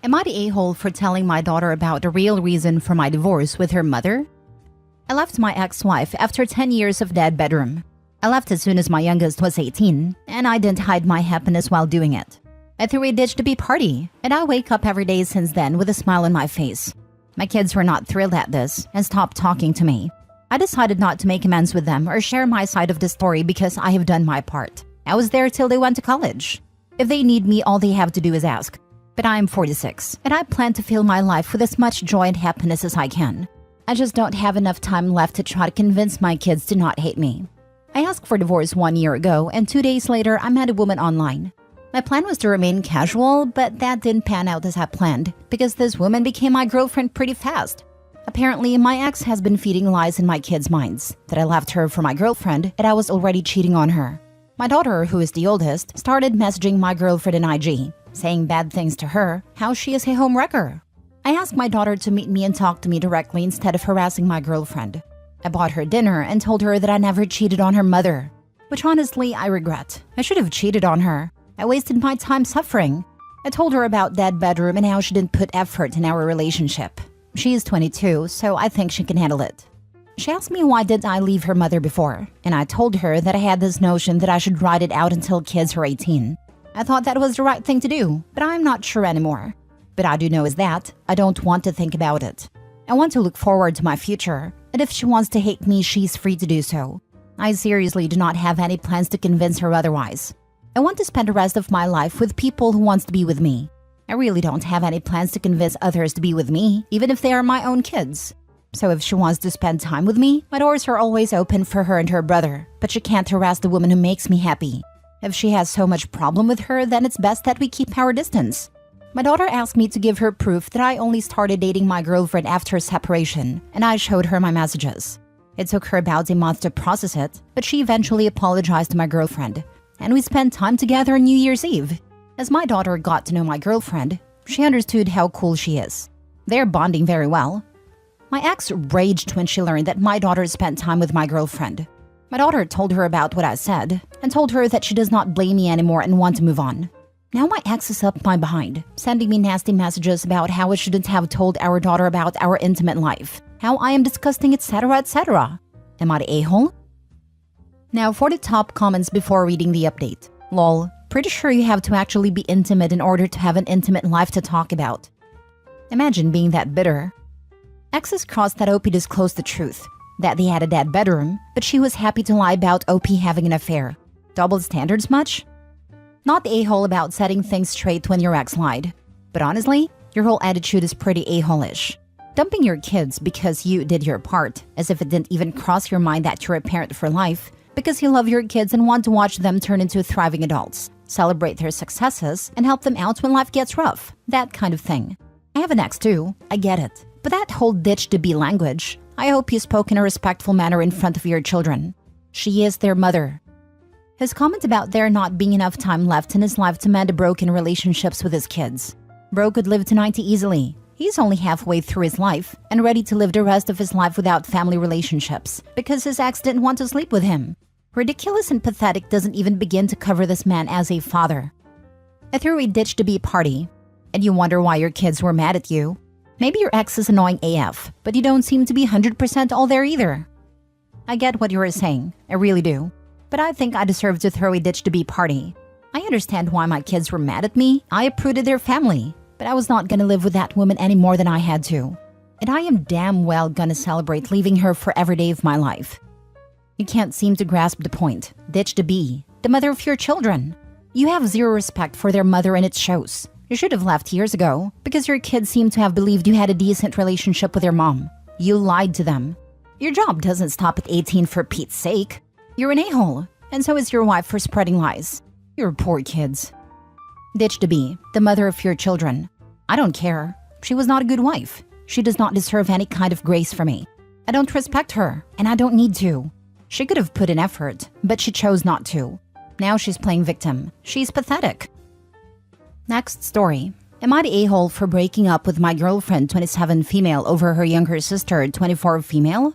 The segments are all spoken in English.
Am I the a-hole for telling my daughter about the real reason for my divorce with her mother? I left my ex-wife after 10 years of dead bedroom. I left as soon as my youngest was 18, and I didn't hide my happiness while doing it. I threw a ditch to be party, and I wake up every day since then with a smile on my face. My kids were not thrilled at this and stopped talking to me. I decided not to make amends with them or share my side of the story because I have done my part. I was there till they went to college. If they need me, all they have to do is ask. But I am 46, and I plan to fill my life with as much joy and happiness as I can. I just don't have enough time left to try to convince my kids to not hate me. I asked for divorce 1 year ago, and 2 days later, I met a woman online. My plan was to remain casual, but that didn't pan out as I planned, because this woman became my girlfriend pretty fast. Apparently, my ex has been feeding lies in my kids' minds, that I left her for my girlfriend and I was already cheating on her. My daughter, who is the oldest, started messaging my girlfriend in IG, saying bad things to her, how she is a homewrecker. I asked my daughter to meet me and talk to me directly instead of harassing my girlfriend. I bought her dinner and told her that I never cheated on her mother, which honestly I regret. I should have cheated on her. I wasted my time suffering. I told her about dead bedroom and how she didn't put effort in our relationship. She is 22, so I think she can handle it. She asked me why did I leave her mother before, and I told her that I had this notion that I should ride it out until kids are 18. I thought that was the right thing to do, but I'm not sure anymore. But I do know is that I don't want to think about it. I want to look forward to my future, and if she wants to hate me, she's free to do so. I seriously do not have any plans to convince her otherwise. I want to spend the rest of my life with people who wants to be with me. I really don't have any plans to convince others to be with me, even if they are my own kids. So if she wants to spend time with me, my doors are always open for her and her brother, but she can't harass the woman who makes me happy. If she has so much problem with her, then it's best that we keep our distance. My daughter asked me to give her proof that I only started dating my girlfriend after separation, and I showed her my messages. It took her about a month to process it, but she eventually apologized to my girlfriend, and we spent time together on New Year's Eve. As my daughter got to know my girlfriend, she understood how cool she is. They're bonding very well. My ex raged when she learned that my daughter spent time with my girlfriend. My daughter told her about what I said and told her that she does not blame me anymore and want to move on. Now my ex is up my behind, sending me nasty messages about how I shouldn't have told our daughter about our intimate life, how I am disgusting, etc., etc. Am I the a-hole? Now for the top comments before reading the update. Lol, pretty sure you have to actually be intimate in order to have an intimate life to talk about. Imagine being that bitter. Exes crossed that OP disclosed the truth, that they had a dead bedroom, but she was happy to lie about OP having an affair. Double standards much? Not the a-hole about setting things straight when your ex lied. But honestly, your whole attitude is pretty a-hole-ish. Dumping your kids because you did your part, as if it didn't even cross your mind that you're a parent for life, because you love your kids and want to watch them turn into thriving adults, celebrate their successes, and help them out when life gets rough. That kind of thing. I have an ex too, I get it. But that whole ditch to be language, I hope you spoke in a respectful manner in front of your children. She is their mother. His comment about there not being enough time left in his life to mend broken relationships with his kids. Bro could live to 90 easily. He's only halfway through his life and ready to live the rest of his life without family relationships because his ex didn't want to sleep with him. Ridiculous and pathetic doesn't even begin to cover this man as a father. I threw a ditch to be party, and you wonder why your kids were mad at you. Maybe your ex is annoying AF, but you don't seem to be 100% all there either. I get what you were saying, I really do. But I think I deserve to throw a ditch to be party. I understand why my kids were mad at me. I uprooted their family, but I was not gonna live with that woman any more than I had to. And I am damn well gonna celebrate leaving her for every day of my life. You can't seem to grasp the point. Ditch to be the mother of your children. You have zero respect for their mother and it shows. You should have left years ago because your kids seem to have believed you had a decent relationship with your mom. You lied to them. Your job doesn't stop at 18 for Pete's sake. You're an a-hole, and so is your wife for spreading lies. You're poor kids. Ditch to be the mother of your children. I don't care. She was not a good wife. She does not deserve any kind of grace from me. I don't respect her, and I don't need to. She could have put in effort, but she chose not to. Now she's playing victim. She's pathetic. Next story. Am I the a-hole for breaking up with my girlfriend 27 female over her younger sister 24 female?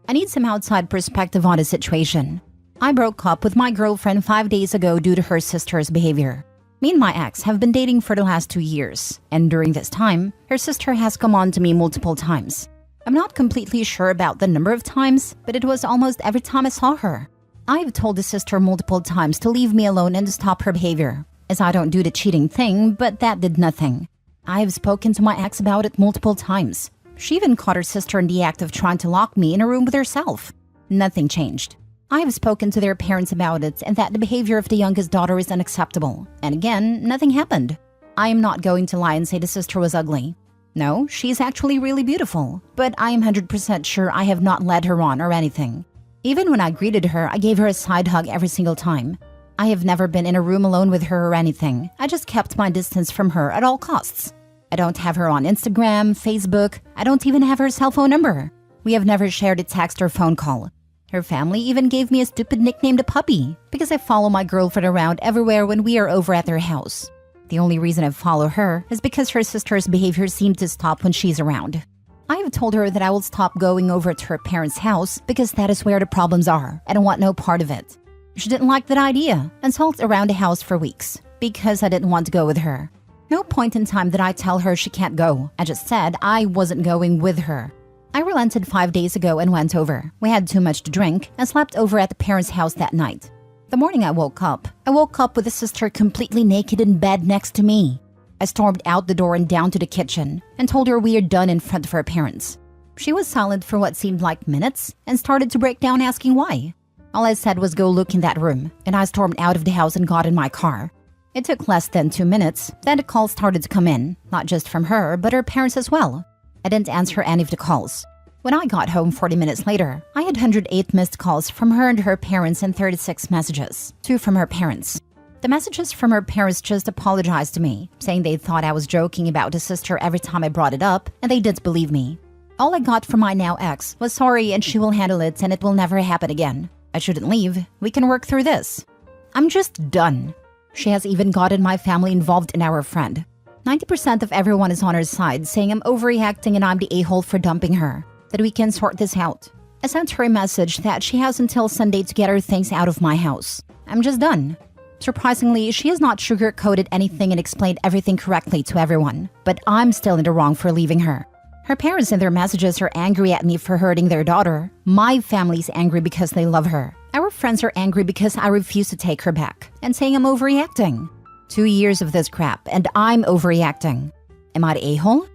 I need some outside perspective on the situation. I broke up with my girlfriend 5 days ago due to her sister's behavior. Me and my ex have been dating for the last 2 years, and during this time, her sister has come on to me multiple times. I'm not completely sure about the number of times, but it was almost every time I saw her. I've told the sister multiple times to leave me alone and to stop her behavior, as I don't do the cheating thing, but that did nothing. I've spoken to my ex about it multiple times. She even caught her sister in the act of trying to lock me in a room with herself. Nothing changed. I have spoken to their parents about it and that the behavior of the youngest daughter is unacceptable. And again, nothing happened. I am not going to lie and say the sister was ugly. No, she's actually really beautiful, but I am 100% sure I have not led her on or anything. Even when I greeted her, I gave her a side hug every single time. I have never been in a room alone with her or anything. I just kept my distance from her at all costs. I don't have her on Instagram, Facebook. I don't even have her cell phone number. We have never shared a text or phone call. Her family even gave me a stupid nickname, the puppy, because I follow my girlfriend around everywhere when we are over at their house. The only reason I follow her is because her sister's behavior seemed to stop when she's around. I have told her that I will stop going over to her parents' house because that is where the problems are. I don't want no part of it. She didn't like that idea and sulked around the house for weeks because I didn't want to go with her. No point in time did I tell her she can't go. I just said I wasn't going with her. I relented 5 days ago and went over. We had too much to drink and slept over at the parents' house that night. The morning I woke up with the sister completely naked in bed next to me. I stormed out the door and down to the kitchen and told her we are done in front of her parents. She was silent for what seemed like minutes and started to break down asking why. All I said was go look in that room, and I stormed out of the house and got in my car. It took less than 2 minutes, then the calls started to come in, not just from her, but her parents as well. I didn't answer any of the calls. When I got home 40 minutes later, I had 108 missed calls from her and her parents and 36 messages, 2 from her parents. The messages from her parents just apologized to me, saying they thought I was joking about the sister every time I brought it up, and they didn't believe me. All I got from my now ex was sorry and she will handle it and it will never happen again. I shouldn't leave. We can work through this. I'm just done. She has even gotten my family involved in our friend. 90% of everyone is on her side, saying I'm overreacting and I'm the a-hole for dumping her, that we can sort this out. I sent her a message that she has until Sunday to get her things out of my house. I'm just done. Surprisingly, she has not sugar-coated anything and explained everything correctly to everyone, but I'm still in the wrong for leaving her. Her parents in their messages are angry at me for hurting their daughter. My family's angry because they love her. Our friends are angry because I refuse to take her back and saying I'm overreacting. 2 years of this crap and I'm overreacting. Am I the a-hole?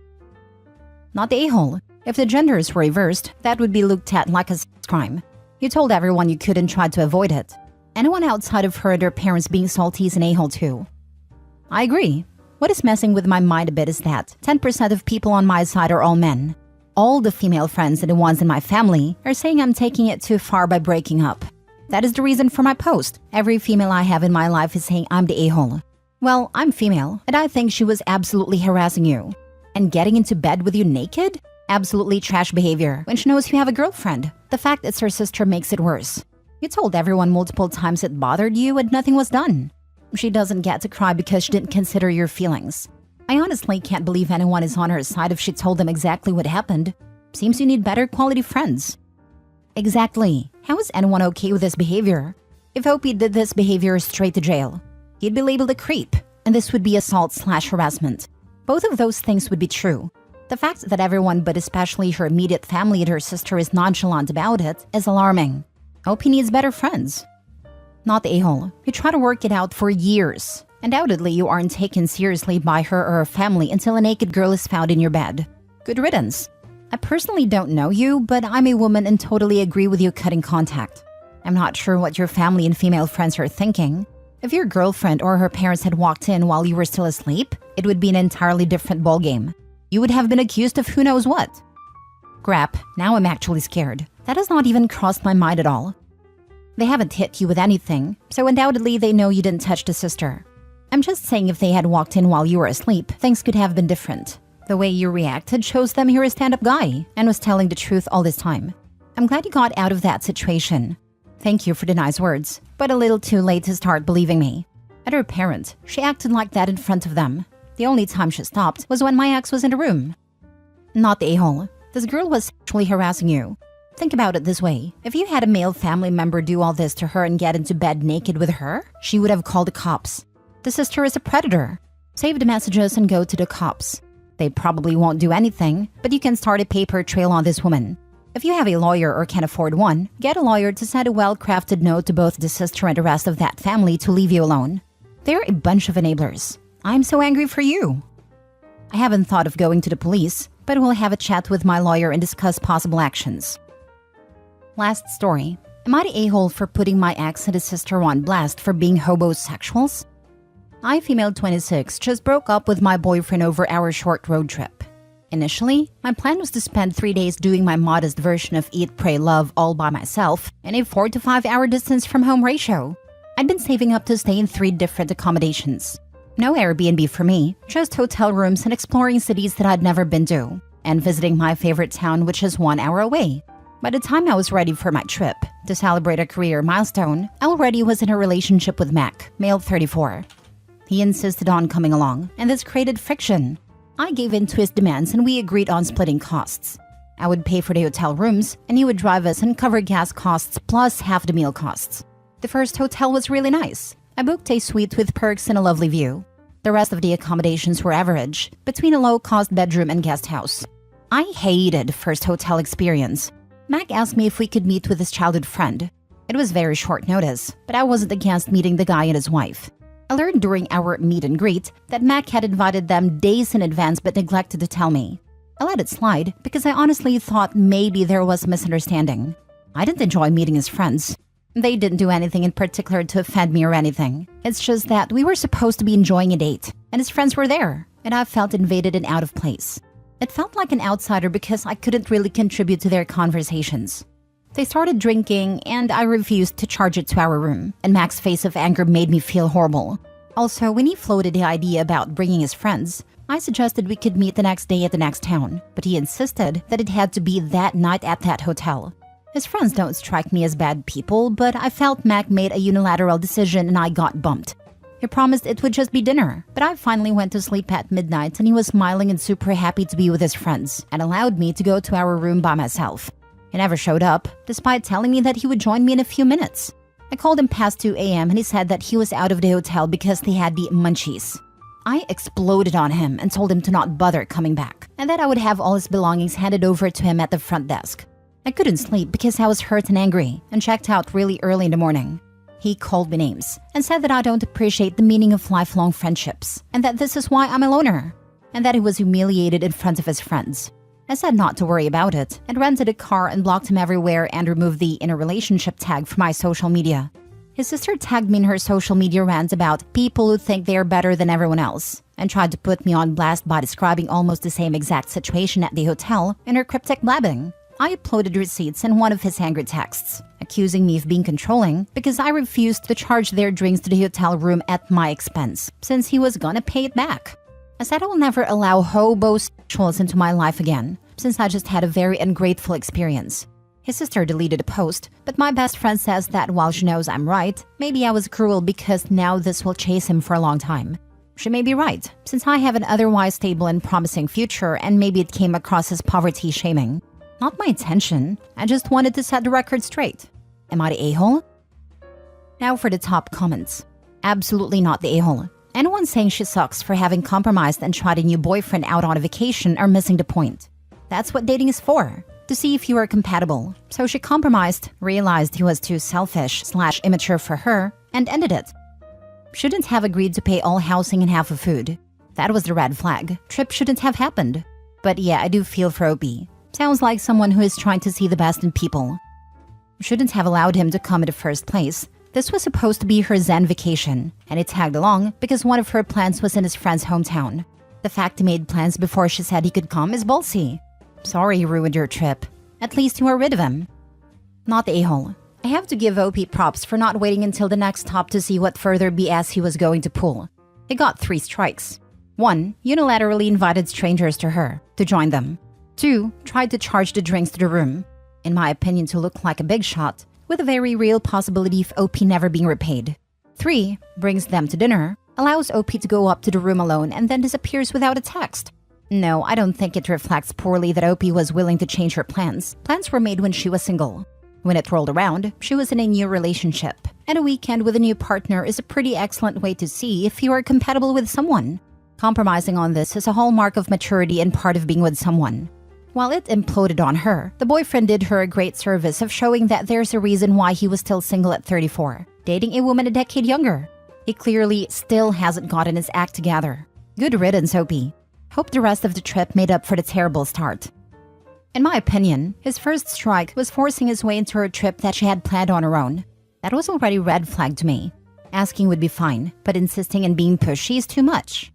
Not the a-hole. If the genders were reversed, that would be looked at like a sex crime. You told everyone you could and tried to avoid it. Anyone outside of her and her parents being salty is an a-hole too. I agree. What is messing with my mind a bit is that 10% of people on my side are all men. All the female friends and the ones in my family are saying I'm taking it too far by breaking up. That is the reason for my post. Every female I have in my life is saying I'm the a-hole. Well, I'm female, and I think she was absolutely harassing you. And getting into bed with you naked? Absolutely trash behavior when she knows you have a girlfriend. The fact it's her sister makes it worse. You told everyone multiple times it bothered you and nothing was done. She doesn't get to cry because she didn't consider your feelings. I honestly can't believe anyone is on her side if she told them exactly what happened. Seems you need better quality friends. Exactly. How is anyone okay with this behavior? If Opie did this behavior straight to jail, he'd be labeled a creep, and this would be assault/harassment. Both of those things would be true. The fact that everyone, but especially her immediate family and her sister, is nonchalant about it is alarming. Opie needs better friends. Not the a-hole. You try to work it out for years. Undoubtedly, you aren't taken seriously by her or her family until a naked girl is found in your bed. Good riddance. I personally don't know you, but I'm a woman and totally agree with you cutting contact. I'm not sure what your family and female friends are thinking. If your girlfriend or her parents had walked in while you were still asleep, it would be an entirely different ballgame. You would have been accused of who knows what. Crap, now I'm actually scared. That has not even crossed my mind at all. They haven't hit you with anything, so undoubtedly they know you didn't touch the sister. I'm just saying if they had walked in while you were asleep, things could have been different. The way you reacted shows them you're a stand-up guy and was telling the truth all this time. I'm glad you got out of that situation. Thank you for the nice words, but a little too late to start believing me. At her parent, she acted like that in front of them. The only time she stopped was when my ex was in the room. Not the a-hole. This girl was sexually harassing you. Think about it this way. If you had a male family member do all this to her and get into bed naked with her, she would have called the cops. The sister is a predator. Save the messages and go to the cops. They probably won't do anything, but you can start a paper trail on this woman. If you have a lawyer or can afford one, get a lawyer to send a well-crafted note to both the sister and the rest of that family to leave you alone. They're a bunch of enablers. I'm so angry for you. I haven't thought of going to the police, but we'll have a chat with my lawyer and discuss possible actions. Last story. Am I the a-hole for putting my ex and his sister on blast for being hobosexuals? I, female 26, just broke up with my boyfriend over our short road trip. Initially, my plan was to spend 3 days doing my modest version of Eat, Pray, Love all by myself in a 4 to 5 hour distance from home ratio. I'd been saving up to stay in 3 different accommodations. No Airbnb for me, just hotel rooms and exploring cities that I'd never been to, and visiting my favorite town, which is 1 hour away. By the time I was ready for my trip, to celebrate a career milestone, I already was in a relationship with Mac, male 34. He insisted on coming along, and this created friction. I gave in to his demands and we agreed on splitting costs. I would pay for the hotel rooms, and he would drive us and cover gas costs plus half the meal costs. The first hotel was really nice. I booked a suite with perks and a lovely view. The rest of the accommodations were average, between a low-cost bedroom and guest house. I hated the first hotel experience. Mac asked me if we could meet with his childhood friend. It was very short notice, but I wasn't against meeting the guy and his wife. I learned during our meet and greet that Mac had invited them days in advance but neglected to tell me. I let it slide because I honestly thought maybe there was a misunderstanding. I didn't enjoy meeting his friends. They didn't do anything in particular to offend me or anything. It's just that we were supposed to be enjoying a date, and his friends were there, and I felt invaded and out of place. It felt like an outsider because I couldn't really contribute to their conversations. They started drinking, and I refused to charge it to our room, and Mac's face of anger made me feel horrible. Also, when he floated the idea about bringing his friends, I suggested we could meet the next day at the next town, but he insisted that it had to be that night at that hotel. His friends don't strike me as bad people, but I felt Mac made a unilateral decision and I got bumped. He promised it would just be dinner, but I finally went to sleep at midnight and he was smiling and super happy to be with his friends and allowed me to go to our room by myself. He never showed up, despite telling me that he would join me in a few minutes. I called him past 2 a.m. and he said that he was out of the hotel because they had the munchies. I exploded on him and told him to not bother coming back, and that I would have all his belongings handed over to him at the front desk. I couldn't sleep because I was hurt and angry and checked out really early in the morning. He called me names and said that I don't appreciate the meaning of lifelong friendships and that this is why I'm a loner, and that he was humiliated in front of his friends. I said not to worry about it and rented a car and blocked him everywhere and removed the "in a relationship" tag from my social media. His sister tagged me in her social media rant about people who think they are better than everyone else and tried to put me on blast by describing almost the same exact situation at the hotel in her cryptic blabbing. I uploaded receipts and one of his angry texts, accusing me of being controlling because I refused to charge their drinks to the hotel room at my expense since he was gonna pay it back. I said I will never allow hobosexuals into my life again, since I just had a very ungrateful experience. His sister deleted a post, but my best friend says that while she knows I'm right, maybe I was cruel because now this will chase him for a long time. She may be right, since I have an otherwise stable and promising future and maybe it came across as poverty shaming. Not my intention, I just wanted to set the record straight. Am I the a-hole? Now for the top comments. Absolutely not the a-hole. Anyone saying she sucks for having compromised and tried a new boyfriend out on a vacation are missing the point. That's what dating is for, to see if you are compatible. So she compromised, realized he was too selfish/immature for her, and ended it. Shouldn't have agreed to pay all housing and half of food. That was the red flag. Trip shouldn't have happened. But yeah, I do feel for OP. Sounds like someone who is trying to see the best in people. Shouldn't have allowed him to come in the first place. This was supposed to be her Zen vacation, and he tagged along because one of her plans was in his friend's hometown. The fact he made plans before she said he could come is ballsy. Sorry he ruined your trip. At least you are rid of him. Not the a-hole. I have to give OP props for not waiting until the next stop to see what further BS he was going to pull. He got 3 strikes. 1. Unilaterally invited strangers to her, to join them. 2. Tried to charge the drinks to the room. In my opinion, to look like a big shot, with a very real possibility of OP never being repaid. 3. Brings them to dinner, allows OP to go up to the room alone and then disappears without a text. No, I don't think it reflects poorly that OP was willing to change her plans. Plans were made when she was single. When it rolled around, she was in a new relationship, and a weekend with a new partner is a pretty excellent way to see if you are compatible with someone. Compromising on this is a hallmark of maturity and part of being with someone. While it imploded on her, the boyfriend did her a great service of showing that there's a reason why he was still single at 34, dating a woman a decade younger. He clearly still hasn't gotten his act together. Good riddance, Opie. Hope the rest of the trip made up for the terrible start. In my opinion, his first strike was forcing his way into her trip that she had planned on her own. That was already red flag to me. Asking would be fine, but insisting and being pushy is too much.